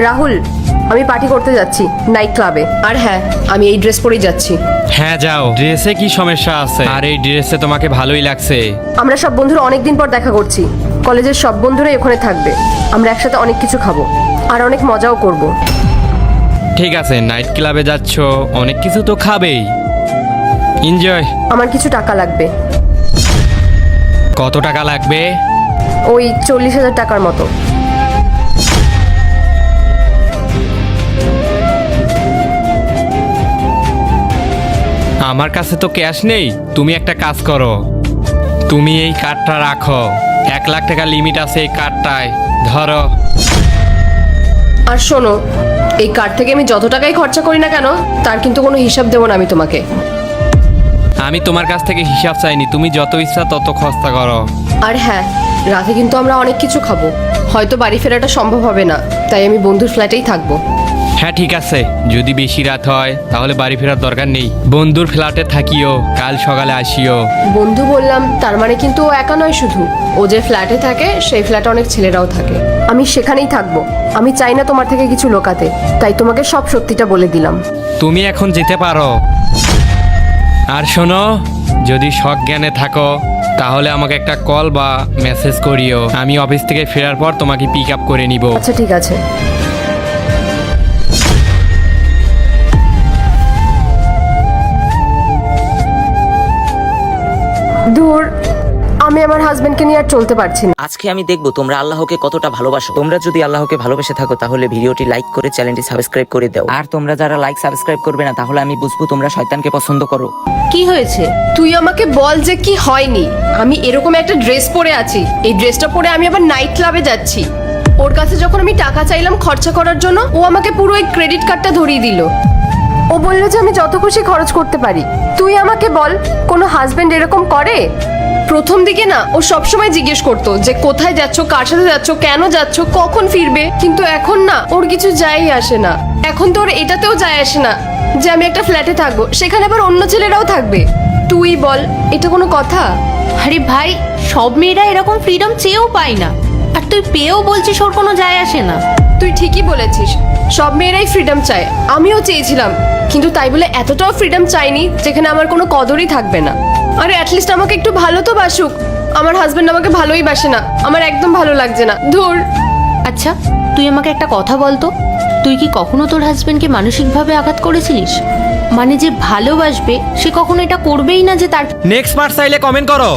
রাহুল, আমি পার্টি করতে যাচ্ছি নাইট ক্লাবে। আর হ্যাঁ, আমি এই ড্রেস পরেই যাচ্ছি। হ্যাঁ যাও, ড্রেসে কি সমস্যা আছে? আর এই ড্রেসে তোমাকে ভালোই লাগছে। আমরা সব বন্ধুরা অনেকদিন পর দেখা করছি। কলেজের সব বন্ধুরাই ওখানে থাকবে। আমরা একসাথে অনেক কিছু খাবো আর অনেক মজাও করব। ঠিক আছে, নাইট ক্লাবে যাচ্ছ, অনেক কিছু তো খাবেই। এনজয়। আমার কিছু টাকা লাগবে। কত টাকা লাগবে? ওই 40,000 টাকার মতো। আমার কাছে তো ক্যাশ নেই। তুমি একটা কাজ করো, তুমি এই কার্ডটা রাখো। 1 লাখ টাকা লিমিট আছে এই কার্ডটায়, ধরো। আর শোনো, এই কার্ড থেকে আমি যত টাকাই খরচা করি না কেন, তার কিন্তু কোনো হিসাব দেবো না আমি তোমাকে। আমি তোমার কাছ থেকে হিসাব চাইনি, তুমি যত ইচ্ছা তত খরচা করো। আর হ্যাঁ, রাতে কিন্তু আমরা অনেক কিছু খাবো। হয়তো বাড়ি ফেরাটা সম্ভব হবে না, তাই আমি বন্ধুর ফ্ল্যাটেই থাকবো। হ্যাঁ ঠিক আছে, যদি বেশি রাত হয় তাহলে বাড়ি ফেরার দরকার নেই, বন্ধুর ফ্ল্যাটে থাকিও, কাল সকালে আসিও। বন্ধু বললাম, তার মানে কিন্তু ও একা নয় শুধু। ও যে ফ্ল্যাটে থাকে সেই ফ্ল্যাটে অনেক ছেলেরাও থাকে। আমি সেখানেই থাকবো। আমি চাই না তোমার থেকে কিছু লোকাতে, তাই তোমাকে সব সত্যিটা বলে দিলাম। তুমি এখন যেতে পারো। আর শোনো, যদি সজ্ঞানে থাকো তাহলে আমাকে একটা কল বা মেসেজ করিও। আমি অফিস থেকে ফেরার পর তোমাকে পিক আপ করে নিব। আচ্ছা ঠিক আছে। দূর, আমি আমার হাজবেন্ডকে নিয়ে আর চলতে পারছি না। আজকে আমি দেখবো তোমরা আল্লাহকে কতটা ভালোবাসো। তোমরা যদি আল্লাহকে ভালোবেসে থাকো তাহলে ভিডিওটি লাইক করে চ্যানেলটি সাবস্ক্রাইব করে দাও। আর তোমরা যারা লাইক সাবস্ক্রাইব করবে না তাহলে আমি বুঝবো তোমরা শয়তানকে পছন্দ করো। কি হয়েছে? তুই আমাকে বল যে কি হয়নি। আমি এরকম একটা ড্রেস পরে আছি, এই ড্রেসটা পরে আমি আবার নাইট ক্লাবে যাচ্ছি। ওর কাছে যখন আমি টাকা চাইলাম খরচা করার জন্য, ও আমাকে পুরো এই ক্রেডিট কার্ডটা ধরিয়ে দিল। ও বলল যে আমি যত খুশি খরচ করতে পারি। তুই আমাকে বল, কোনো হাজবেন্ড এরকম করে? প্রথম দিকে না ও সবসময় জিজ্ঞেস করতো যে কোথায় যাচ্ছ, কার সাথে যাচ্ছ, কেন যাচ্ছ, কখন ফিরবে। কিন্তু এখন না ওর কিছু যাই আসে না। এখন তো ওর এটাতেও যায় আসে না যে আমি একটা ফ্ল্যাটে থাকবো, সেখানে আবার অন্য ছেলেরাও থাকবে। তুই বল, এটা কোনো কথা? আরে ভাই, সব মেয়েরা এরকম ফ্রিডম চেয়েও পায় না, আর তুই পেয়েও বলছিস ওর কোনো যায় আসে না। তুই ঠিকই বলেছিস, সব মেয়েরাই ফ্রিডম চায়। আমিও চেয়েছিলাম, কিন্তু তাই বলে এতটাও ফ্রিডম চাইনি যেখানে আমার কোনো কদরই থাকবে না। আরে অ্যাটলিস্ট আমাকে একটু ভালো তো বাসুক। আমার হাজবেন্ড আমাকে ভালোই বাসে না, আমার একদম ভালো লাগছে না। ধুর। আচ্ছা, তুই আমাকে একটা কথা বলতো, তুই কি কখনো তোর হাজবেন্ডকে মানসিকভাবে আঘাত করেছিলিস? মানে যে ভালোবাসবে সে কখনো এটা করবেই না যে তার নেক্সট পার্ট চাইলে কমেন্ট করো।